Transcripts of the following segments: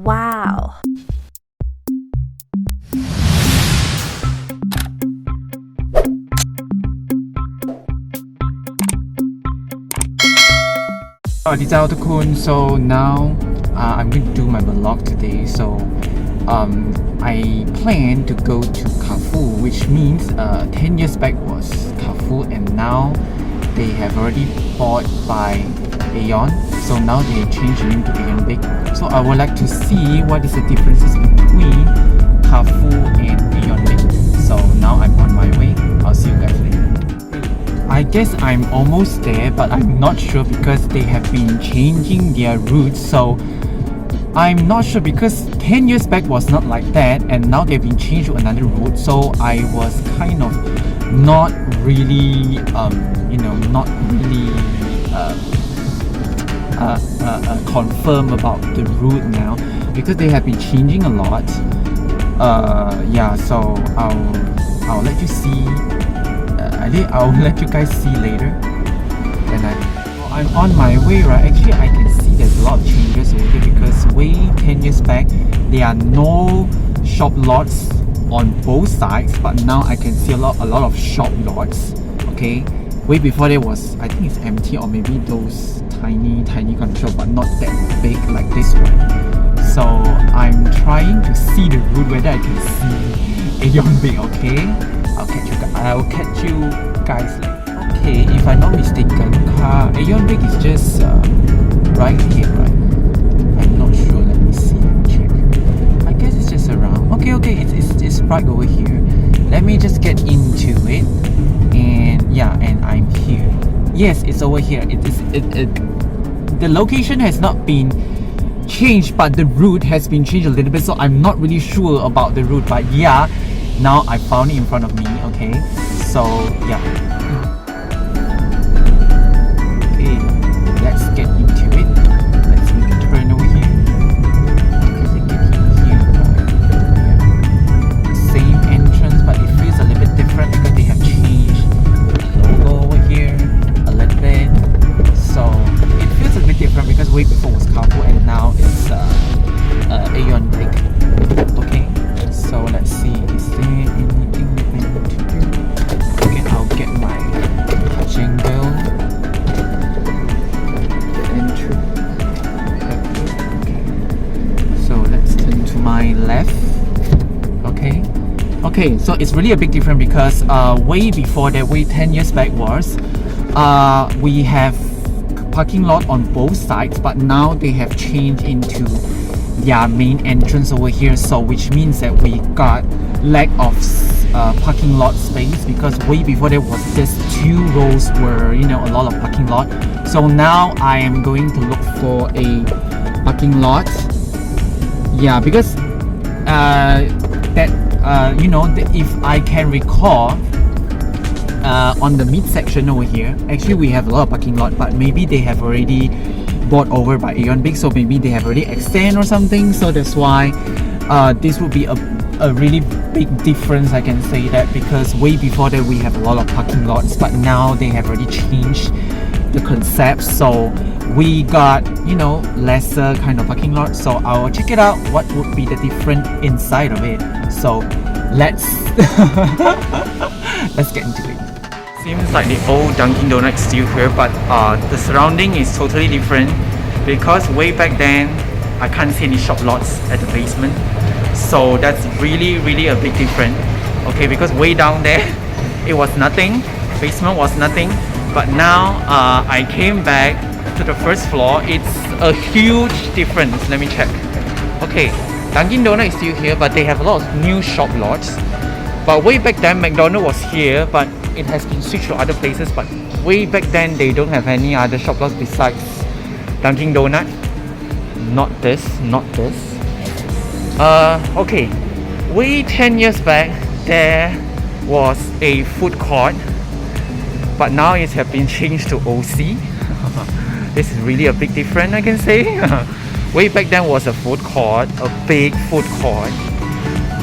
Wow. So now I'm going to do my vlog today. So I plan to go to Carrefour, which means 10 years back was Carrefour, and now they have already bought by AEON. So now they changed the name to AEON Big. So I would like to see what is the differences between Carrefour and AEON Big. So now I'm on my way. I'll see you guys later. I guess I'm almost there, but I'm not sure because they have been changing their routes. So I'm not sure because 10 years back was not like that, and now they've been changed to another route. So I was kind of not really, not really confirm about the route now because they have been changing a lot. So I'll let you see. I'll let you guys see later. I'm on my way, right? Actually, I can see there's a lot of changes over here because way 10 years back, there are no shop lots on both sides, but now I can see a lot of shop lots. Okay, way before there was, I think it's empty, or maybe those tiny kind of shop, but not that big like this one. So I'm trying to see the route whether I can see AEON Big. Okay, I'll catch you guys later. Okay, if I'm not mistaken, AEON Big is just right here, right? I'm not sure. Let me see. Check. I guess it's just around. Okay, it's right over here. Let me just get into it, and I'm here. Yes, it's over here. The location has not been changed, but the route has been changed a little bit. So I'm not really sure about the route, but yeah, now I found it in front of me. Okay, so yeah. Let's get into it. Let's make a turn over here. Same entrance, but it feels a little bit different because they have changed the logo over here a little bit. So it feels a bit different because way before was Carrefour and now it's AEON Big. Okay, so let's see. Is there anything I need to do? Okay, I'll get my touching bell. My left. Okay, so it's really a big difference because way before that, way 10 years back was we have parking lot on both sides, but now they have changed into their main entrance over here, so which means that we got lack of parking lot space because way before there was just 2 rows were a lot of parking lot. So now I am going to look for a parking lot. Yeah, because if I can recall, on the midsection over here, actually we have a lot of parking lot, but maybe they have already bought over by AEON Big, so maybe they have already extended or something. So that's why this would be a really big difference, I can say that, because way before that we have a lot of parking lots, but now they have already changed the concept. So we got lesser kind of parking lot. So I'll check it out what would be the different inside of it. So let's get into it. Seems like the old Dunkin' Donuts still here, but the surrounding is totally different because way back then I can't see any shop lots at the basement. So that's really a big difference. Okay, because way down there it was nothing, basement was nothing, but now I came back to the first floor. It's a huge difference. Let me check. Okay, Dunkin' Donuts is still here, but they have a lot of new shop lots. But way back then McDonald's was here, but it has been switched to other places. But way back then they don't have any other shop lots besides Dunkin' Donuts. Not this. Okay, way 10 years back there was a food court, but now it has been changed to OC. This is really a big difference, I can say. Way back then was a food court, a big food court,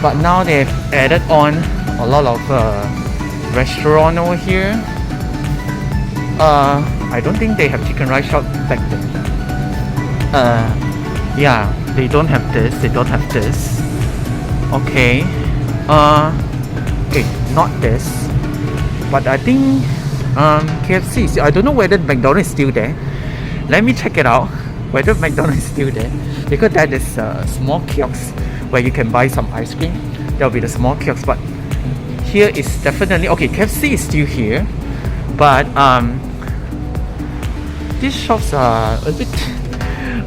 but now they've added on a lot of restaurant over here. I don't think they have chicken rice shop back then. Yeah, They don't have this. They don't have this. Okay. Okay, not this. But I think KFC. I don't know whether McDonald's is still there. Let me check it out. Whether McDonald's is still there, because that is a small kiosk where you can buy some ice cream. That will be the small kiosk. But here is definitely okay. KFC is still here, but these shops are a bit.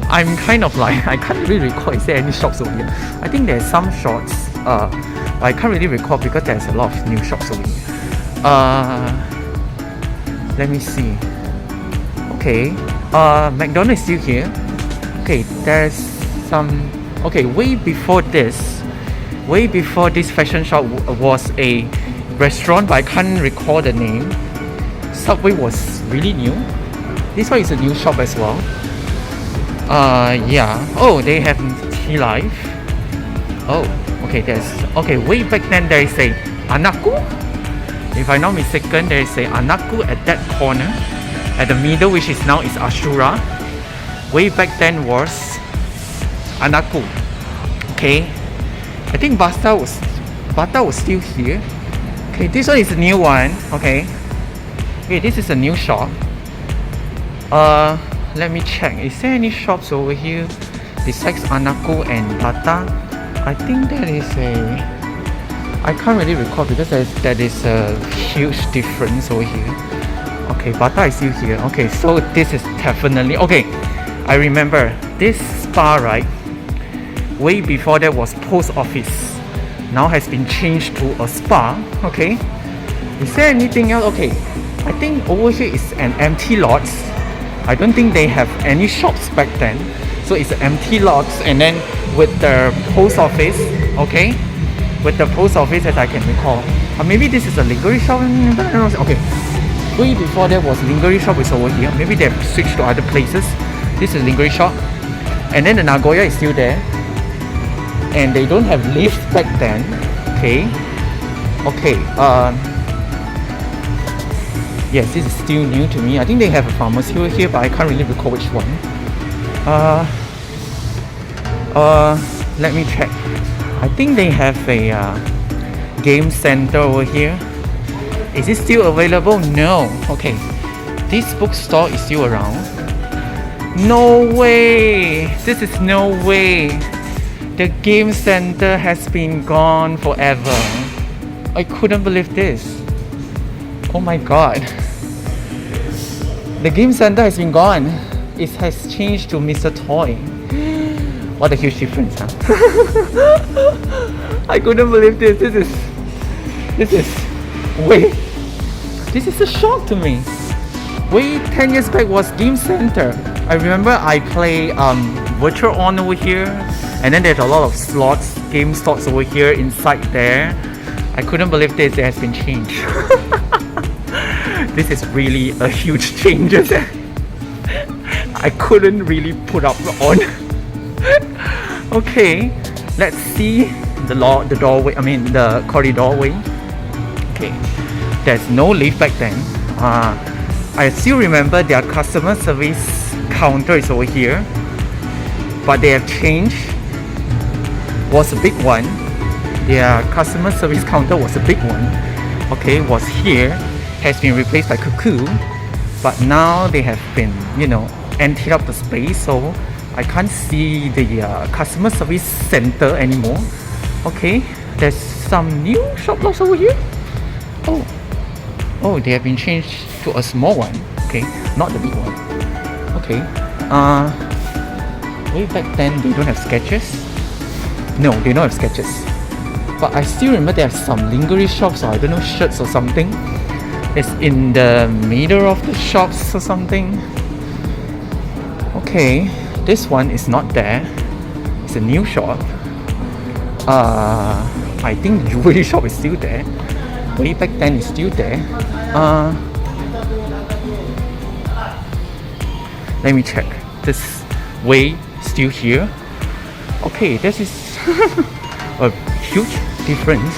I'm kind of like I can't really recall. Is there any shops over here? I think there's some shops. I can't really recall because there's a lot of new shops over here. Let me see. Okay. McDonald's is still here. Okay, there's some. Okay, way before this fashion shop was a restaurant, but I can't recall the name. Subway was really new. This one is a new shop as well. Yeah. Oh, they have tea life. Oh, okay. Okay. Way back then there is a Anaku. If I'm not mistaken, there is a Anaku at that corner. At the middle, which is now is Ashura. Way back then was Anaku. Okay. I think Bata was still here. Okay, this one is a new one. Okay. Okay, this is a new shop. Let me check. Is there any shops over here besides Anaku and Bata? I think that is a. I can't really recall because that is a huge difference over here. Okay, Bata is still here. Okay, so this is definitely okay. I remember this spa, right? Way before that was post office. Now has been changed to a spa. Okay. Is there anything else? Okay. I think over here is an empty lot. I don't think they have any shops back then. So it's an empty lot, and then with the post office. Okay. With the post office, as I can recall. Maybe this is a lingerie shop. Okay. Way before there was lingerie shop is over here. Maybe they have switched to other places. This is lingerie shop, and then the Nagoya is still there, and they don't have lifts back then. Okay. Okay. Yes, this is still new to me. I think they have a pharmacy over here, but I can't really recall which one. Let me check. I think they have a game center over here. Is it still available? No. Okay. This bookstore is still around. No way. This is no way. The game center has been gone forever. I couldn't believe this. Oh my god. The game center has been gone. It has changed to Mr. Toy. What a huge difference, huh? I couldn't believe this. This is way. This is a shock to me. Way 10 years back was game center. I remember I play Virtual On over here, and then there's a lot of slots, game slots over here inside there. I couldn't believe this. It has been changed. This is really a huge change. I couldn't really put up on. Okay, let's see the doorway. I mean the corridor way. Okay, there's no lift back then. I still remember their customer service counter is over here, but they have changed. Was a big one. Their customer service counter was a big one. Okay, was here, has been replaced by Cuckoo, but now they have been, emptied up the space, so I can't see the customer service center anymore. Okay, there's some new shop lots over here. Oh, they have been changed to a small one. Okay, not the big one. Okay, way back then they don't have Skechers. No, they don't have Skechers. But I still remember they have some lingerie shops, or I don't know, shirts or something. It's in the middle of the shops or something. Okay, this one is not there. It's a new shop. I think the jewelry shop is still there. Way back then it's still there. Let me check. This way still here. Okay, this is a huge difference.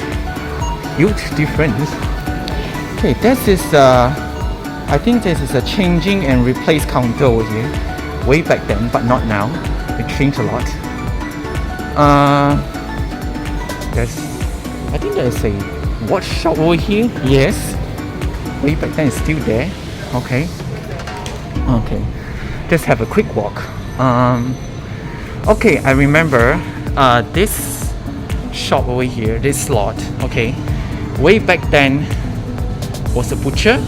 Okay, this is I think this is a changing and replace counter over here. Way back then, but not now. It changed a lot. there's, I think there's a watch shop over here. Yes, way back then it's still there. Okay. Just have a quick walk. Okay, I remember this shop over here, this lot. Okay, way back then was a butcher.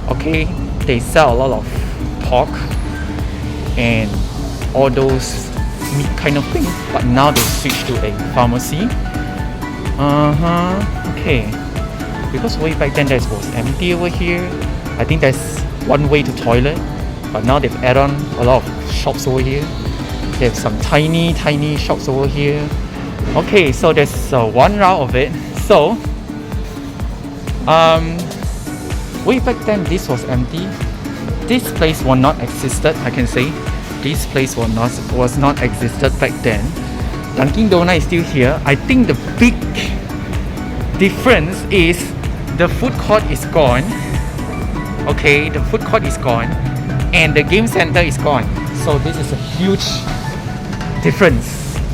Okay, they sell a lot of pork and all those meat kind of thing, but now they switched to a pharmacy. Okay, because way back then that was empty over here. I think there's one way to toilet, but now they've added on a lot of shops over here. They have some tiny shops over here. Okay, so there's one round of it. So way back then this was empty. This place was not existed, I can say. This place was not existed back then. Dunkin' Donut is still here. I think the big difference is the food court is gone. Okay, the food court is gone and the game center is gone. So this is a huge difference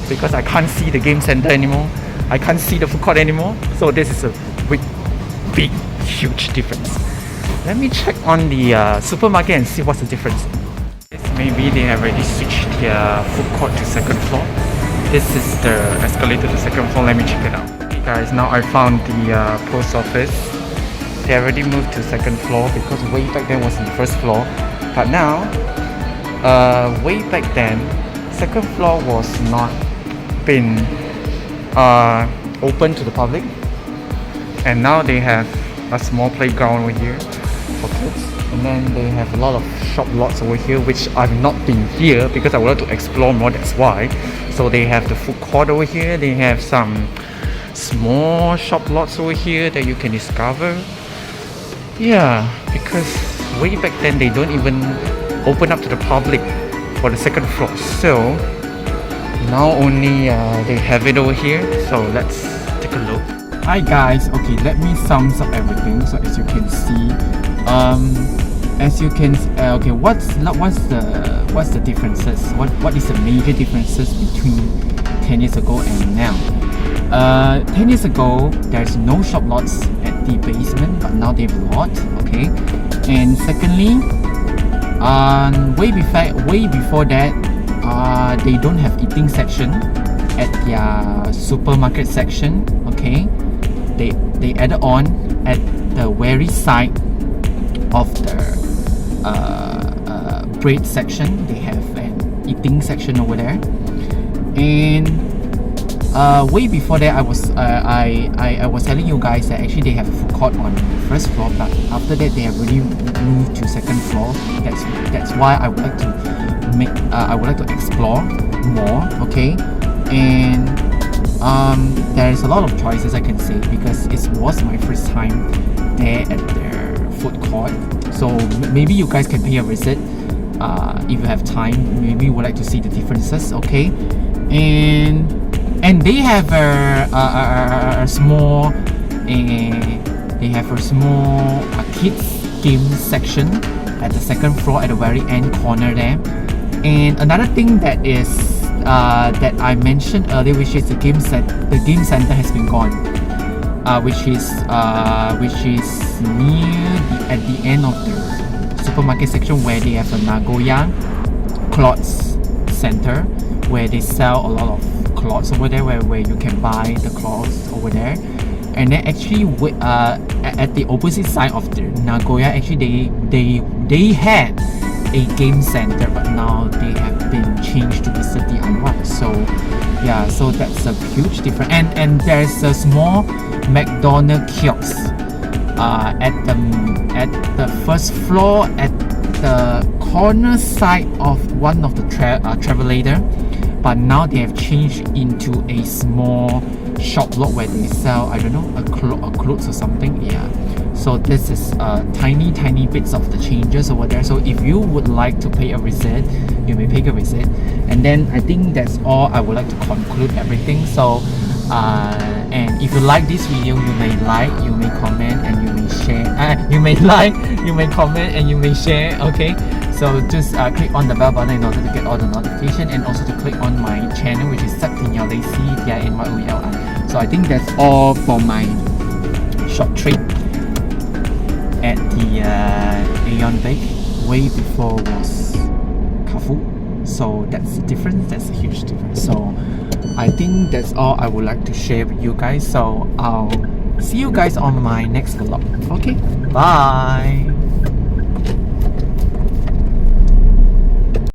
because I can't see the game center anymore. I can't see the food court anymore. So this is a big huge difference. Let me check on the supermarket and see what's the difference. Maybe they have already switched their food court to second floor. This is the escalator to second floor. Let me check it out. Okay guys, now I found the post office. They already moved to second floor because way back then was in the first floor. But now, way back then, second floor was not been open to the public. And now they have a small playground over here for kids. And then they have a lot of shop lots over here, which I've not been here because I wanted to explore more, that's why. So they have the food court over here. They have some small shop lots over here that you can discover. Yeah, because way back then they don't even open up to the public for the second floor. So now only they have it over here. So let's take a look. Hi guys, okay, let me sum up everything. So as you can see, okay, what's the differences? What is the major differences between 10 years ago and now? 10 years ago, there's no shop lots at the basement, but now they have a lot. Okay, and secondly, way before that, they don't have eating section at their supermarket section. Okay, they added on at the very side of the bread section. They have an eating section over there, and way before that, I was telling you guys that actually they have a food court on the first floor, but after that they have really moved to second floor. That's why I would like to explore more. Okay, and there is a lot of choices I can say because it was my first time there at their food court. So maybe you guys can pay a visit if you have time. Maybe you would like to see the differences. Okay, and they have a small kids game section at the second floor at the very end corner there. And another thing that is that I mentioned earlier, which is the game center has been gone, which is near at the end of the supermarket section where they have a Nagoya clothes center where they sell a lot of clothes over there where you can buy the clothes over there. And then actually at the opposite side of the Nagoya, actually they had a game center, but now they have been changed to the city Anwar. So yeah, so that's a huge difference. And there's a small McDonald's kiosk at the first floor at the corner side of one of the travelator, but now they have changed into a small shop lot where they sell, I don't know, a clothes or something. Yeah, so this is tiny bits of the changes over there. So if you would like to pay a visit, you may pay a visit. And then I think that's all. I would like to conclude everything. So And if you like this video, you may like, you may comment, and you may share. You may like, you may comment, and you may share. Okay, so just click on the bell button in order to get all the notification, and also to click on my channel, which is Ce Tian You Li, CTINYOULI. So I think that's all for my short trip at the AEON Big. Way before was Carrefour. So that's the difference. That's a huge difference. So I think that's all I would like to share with you guys. So I'll see you guys on my next vlog. Okay, bye.